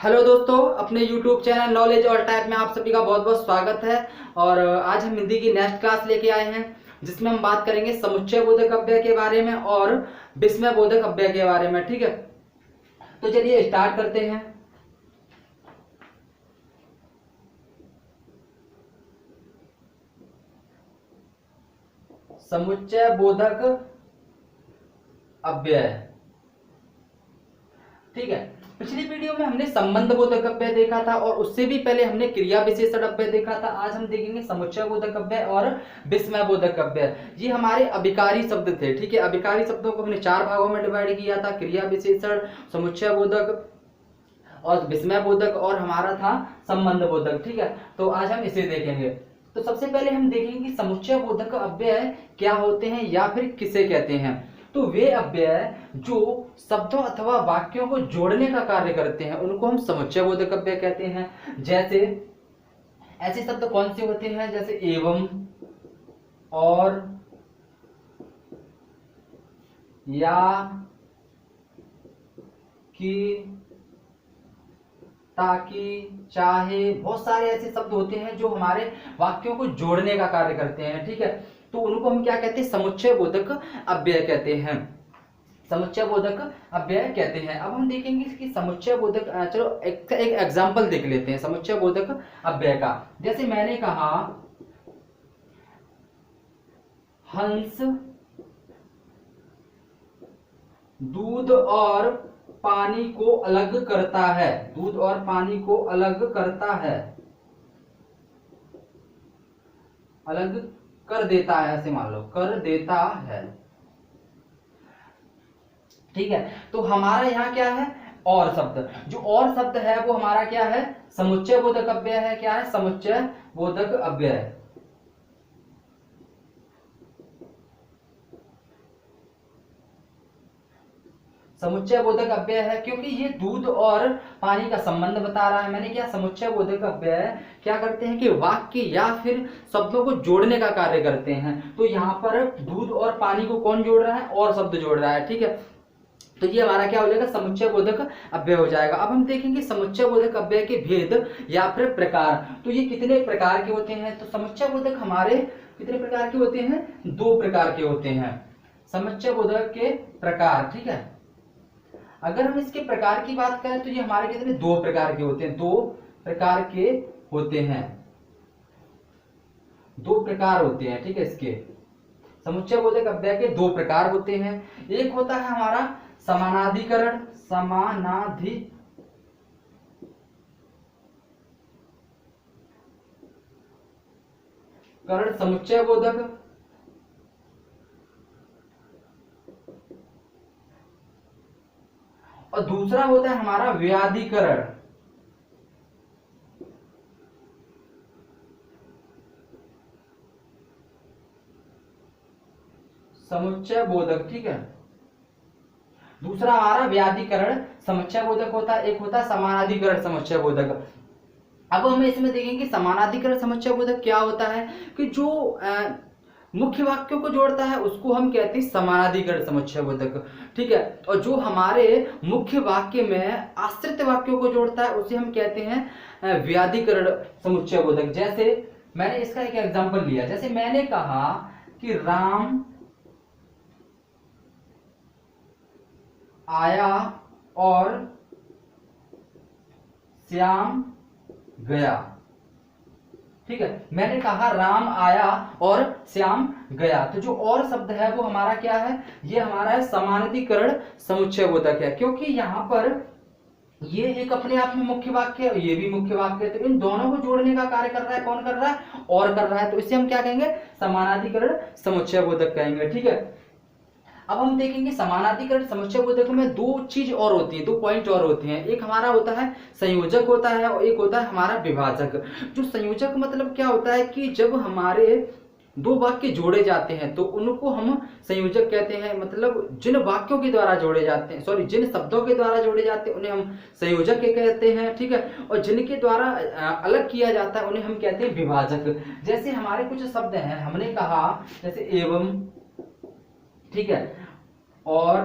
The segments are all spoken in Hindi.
हेलो दोस्तों, अपने YouTube चैनल नॉलेज और टाइप में आप सभी का बहुत बहुत स्वागत है। और आज हम हिंदी की नेक्स्ट क्लास लेके आए हैं, जिसमें हम बात करेंगे समुच्चय बोधक अव्यय के बारे में और विस्मय बोधक अव्यय के बारे में। ठीक है, तो चलिए स्टार्ट करते हैं। समुच्चय बोधक अव्यय। ठीक है, पिछली वीडियो में हमने संबंध बोधक अव्यय देखा था और उससे भी पहले हमने क्रिया विशेषण अव्यय देखा था। आज हम देखेंगे समुच्चय बोधक अव्यय और विस्मय बोधक अव्यय। ये हमारे अभिकारी शब्द थे। ठीक है, अभिकारी शब्दों को हमने चार भागों में डिवाइड किया था, क्रिया विशेषण, समुच्चय बोधक और विस्मय बोधक, और हमारा था संबंध बोधक। ठीक है, तो आज हम इसे देखेंगे। तो सबसे पहले हम देखेंगे कि समुच्चय बोधक अव्यय क्या होते हैं या फिर किसे कहते हैं। तो वे अव्यय जो शब्दों अथवा वाक्यों को जोड़ने का कार्य करते हैं उनको हम समुच्चय बोधक अव्यय कहते हैं। जैसे ऐसे शब्द कौन से होते हैं, जैसे एवं, और, या, कि, ताकि, चाहे, बहुत सारे ऐसे शब्द होते हैं जो हमारे वाक्यों को जोड़ने का कार्य करते हैं। ठीक है, तो उनको हम क्या कहते हैं, समुच्चय बोधक अव्यय कहते हैं। समुच्चय बोधक अव्यय कहते हैं। अब हम देखेंगे कि समुच्चय बोधक, चलो एक एग्जांपल देख लेते हैं समुच्चय बोधक अव्यय का। जैसे मैंने कहा हंस दूध और पानी को अलग करता है। दूध और पानी को अलग करता है, अलग कर देता है, ऐसे मान लो, कर देता है। ठीक है, तो हमारा यहाँ क्या है, और शब्द। जो और शब्द है वो हमारा क्या है, समुच्चय बोधक अव्यय है। क्या है, समुच्चय बोधक अव्यय। समुच्चय बोधक अव्यय है क्योंकि ये दूध और पानी का संबंध बता रहा है। मैंने क्या, समुच्चय बोधक अव्यय क्या करते हैं कि वाक्य या फिर शब्दों को जोड़ने का कार्य करते हैं। तो यहाँ पर दूध और पानी को कौन जोड़ रहा है, और शब्द जोड़ रहा है। ठीक है, तो ये हमारा क्या हो जाएगा, समुच्चय बोधक अव्यय हो जाएगा। अब हम देखेंगे समुच्चय बोधक अव्यय के भेद या फिर प्रकार। तो ये कितने प्रकार के होते हैं, तो समुच्चय बोधक हमारे कितने प्रकार के होते हैं, दो प्रकार के होते हैं समुच्चय बोधक के प्रकार। ठीक है, अगर हम इसके प्रकार की बात करें तो ये हमारे कितने, दो प्रकार के होते हैं। दो प्रकार के होते हैं, दो प्रकार होते हैं। ठीक है, इसके समुच्चय बोधक अव्यय के दो प्रकार होते हैं। एक होता है हमारा समानाधिकरण, समानाधिकरण समुच्चय बोधक, और दूसरा होता है हमारा व्याधिकरण समुच्चय बोधक। ठीक है, दूसरा हमारा व्याधिकरण समुच्चय बोधक होता है, एक होता है समानाधिकरण समुच्चय बोधक। अब हम इसमें देखेंगे समानाधिकरण समुच्चय बोधक क्या होता है कि जो मुख्य वाक्यों को जोड़ता है उसको हम कहते हैं समानाधिकरण समुच्चय बोधक। ठीक है, और जो हमारे मुख्य वाक्य में आश्रित वाक्यों को जोड़ता है उसे हम कहते हैं व्याधिकरण समुच्चय बोधक। जैसे मैंने इसका एक एग्जांपल लिया, जैसे मैंने कहा कि राम आया और श्याम गया। ठीक है, मैंने कहा राम आया और श्याम गया। तो जो और शब्द है वो हमारा क्या है, ये हमारा है समानाधिकरण समुच्चय बोधक है, क्योंकि यहां पर ये एक अपने आप में मुख्य वाक्य है, ये भी मुख्य वाक्य है। तो इन दोनों को जोड़ने का कार्य कर रहा है, कौन कर रहा है, और कर रहा है। तो इसे हम क्या कहेंगे, समानाधिकरण समुच्चय बोधक कहेंगे। ठीक है, अब हम देखेंगे समानाधिकरण समुच्चय बोधक में दो चीज और होती है, दो पॉइंट और होते हैं। एक हमारा होता है संयोजक होता है और एक होता है हमारा विभाजक। जो संयोजक मतलब क्या होता है कि जब हमारे दो वाक्य जोड़े जाते हैं तो उनको हम संयोजक कहते हैं। मतलब जिन वाक्यों के द्वारा जोड़े जाते हैं, सॉरी, जिन शब्दों के द्वारा जोड़े जाते हैं उन्हें हम संयोजक के कहते हैं। ठीक है, और जिनके द्वारा अलग किया जाता है उन्हें हम कहते हैं विभाजक। जैसे हमारे कुछ शब्द हैं, हमने कहा जैसे एवं, ठीक है, और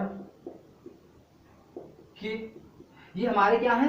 कि, ये हमारे क्या है,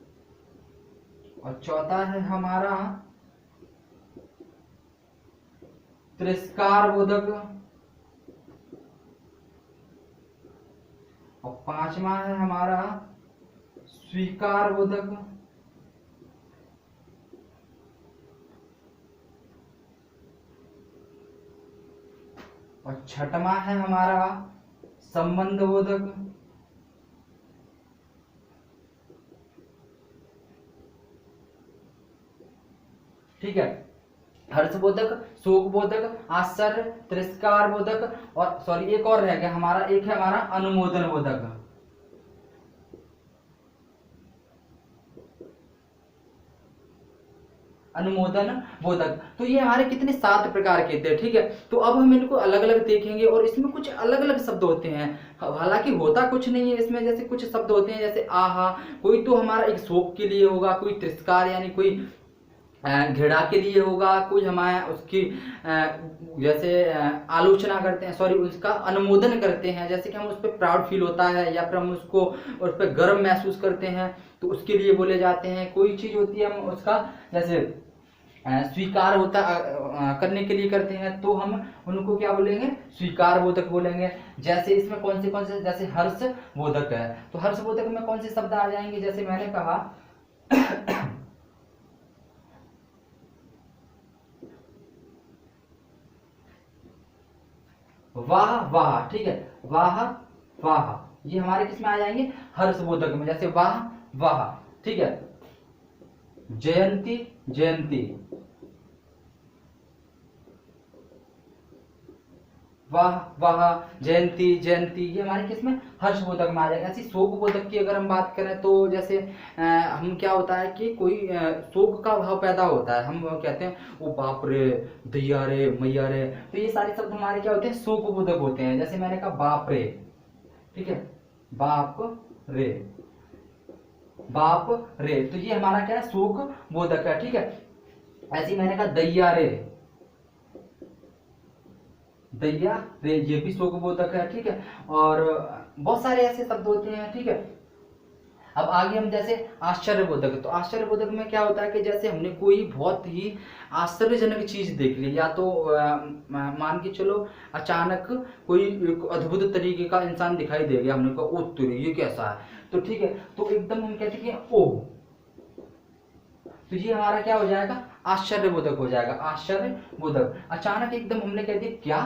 और चौथा है हमारा तिरस्कार बोधक, और पांचवा है हमारा स्वीकार बोधक, और छठवां है हमारा संबंध बोधक, ठीक है। हर्षबोधक, शोकबोधक, आश्चर्य, तिरस्कार बोधक, और सॉरी एक और रह गया हमारा, एक है हमारा अनुमोदन बोधक। अनुमोदन बोधक। तो ये हमारे कितने 7 प्रकार के थे, ठीक है। तो अब हम इनको अलग अलग देखेंगे और इसमें कुछ अलग अलग शब्द होते हैं, हालांकि होता कुछ नहीं है इसमें। जैसे कुछ शब्द होते हैं जैसे आहा, कोई तो हमारा एक शोक के लिए होगा, कोई तिरस्कार यानी कोई घृणा के लिए होगा, कोई हमारे उसकी जैसे आलोचना करते हैं, सॉरी उसका अनुमोदन करते हैं, जैसे कि हम उस पर प्राउड फील होता है या फिर हम उसको उस पर गर्व महसूस करते हैं तो उसके लिए बोले जाते हैं। कोई चीज होती है हम उसका जैसे स्वीकार होता करने के लिए करते हैं तो हम उनको क्या बोलेंगे, स्वीकार बोधक बोलेंगे। जैसे इसमें कौन से जैसे हर्ष बोधक है, तो हर्ष बोधक में कौन से शब्द आ जाएंगे, जैसे मैंने कहा वाह वाह, ठीक है, वाह वाह, ये हमारे किस में आ जाएंगे, हर्षबोधक में। जैसे वाह वाह, ठीक है। जयंती जयंती, वाह वाह, जयंती जयंती, ये हमारे किस में, हर्षबोधक में आ जाएगा। ऐसी शोक बोधक की अगर हम बात करें तो जैसे हम क्या होता है कि कोई शोक का भाव पैदा होता है, हम कहते हैं ओ बाप रे, दैया रे, मैया रे, तो ये सारे शब्द हमारे क्या होते हैं, शोक बोधक होते हैं। जैसे मैंने कहा बाप रे, ठीक है, बाप रे, बाप रे, तो ये हमारा क्या है, शोक बोधक है, ठीक है। ऐसे मैंने कहा दैया रे, दैया रे, ये भी शोक बोधक है, ठीक है। और बहुत सारे ऐसे शब्द होते हैं, ठीक है। अब आगे हम जैसे आश्चर्य बोधक, तो आश्चर्य बोधक में क्या होता है कि जैसे हमने कोई बहुत ही आश्चर्यजनक चीज देख ली, या तो मान के चलो अचानक कोई एक अद्भुत तरीके का इंसान दिखाई दे गया, हमने कहा ओ तेरे ये कैसा है, तो ठीक है, तो एकदम हम कहते हैं ओ, तो ये हमारा क्या हो जाएगा, आश्चर्य बोधक हो जाएगा, आश्चर्य बोधक। अचानक एकदम हमने कह दिया क्या,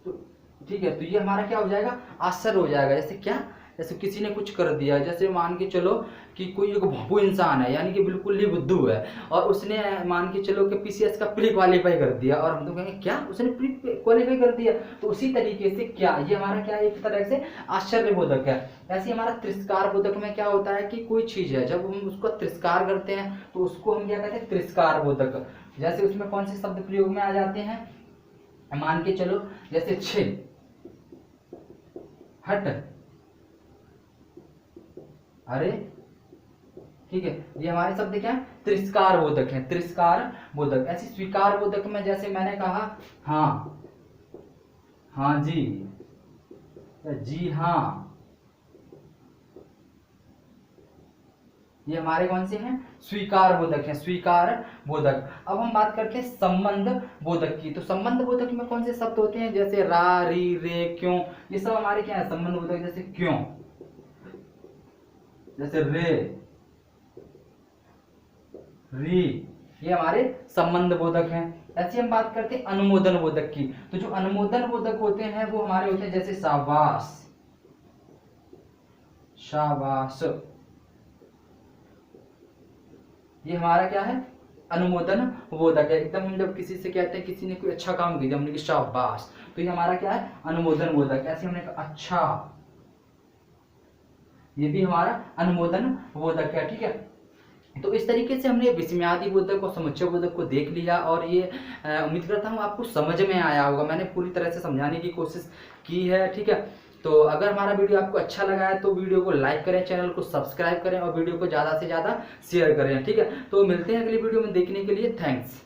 तो ठीक है, तो ये हमारा क्या हो जाएगा, आश्चर्य हो जाएगा। जैसे क्या, जैसे किसी ने कुछ कर दिया, जैसे मान के चलो कि कोई एक भोंपू इंसान है, यानी कि बिल्कुल ही बुद्धू है, और उसने मान के चलो कि पीसीएस का प्री क्वालिफाई कर दिया, और हम तो कहेंगे क्या, उसने प्री क्वालिफाई कर दिया, तो उसी तरीके से क्या, ये हमारा क्या एक तरह से आश्चर्य बोधक है। ऐसे हमारा तिरस्कार बोधक में क्या होता है कि कोई चीज है, जब हम उसको तिरस्कार करते हैं तो उसको हम क्या कहते हैं, तिरस्कार बोधक। जैसे उसमें कौन से शब्द प्रयोग में आ जाते हैं, मान के चलो जैसे छे, हट, अरे, ठीक है, ये हमारे शब्द क्या है, तिरस्कार बोधक है, तिरस्कार बोधक। ऐसी स्वीकार बोधक में जैसे मैंने कहा हाँ, हाँ जी, जी हाँ, ये हमारे कौन से हैं, स्वीकार बोधक हैं, स्वीकार बोधक। अब हम बात करते हैं संबंध बोधक की, तो संबंध बोधक में कौन से शब्द होते हैं, जैसे रा, री, रे, क्यों, ये सब हमारे क्या है, संबंध बोधक। जैसे क्यों, जैसे रे, री, ये हमारे संबंध बोधक हैं। ऐसे हम बात करते हैं अनुमोदन बोधक की, तो जो अनुमोदन बोधक होते हैं वो हमारे होते हैं जैसे शाबाश, शाबाश, ये हमारा क्या है, अनुमोदन बोधक है। एकदम हम जब किसी से कहते हैं, किसी ने कोई अच्छा काम किया, हमने कहा शाबाश, तो ये हमारा क्या है, अनुमोदन बोधक। ऐसे हमने कहा अच्छा, ये भी हमारा अनुमोदन बोधक है, ठीक है। तो इस तरीके से हमने विस्मयादि बोधक और समुच्चय बोधक को देख लिया, और ये उम्मीद करता हूँ आपको समझ में आया होगा। मैंने पूरी तरह से समझाने की कोशिश की है, ठीक है। तो अगर हमारा वीडियो आपको अच्छा लगा है तो वीडियो को लाइक करें, चैनल को सब्सक्राइब करें और वीडियो को ज़्यादा से ज़्यादा शेयर करें, ठीक है। तो मिलते हैं अगली वीडियो में, देखने के लिए थैंक्स।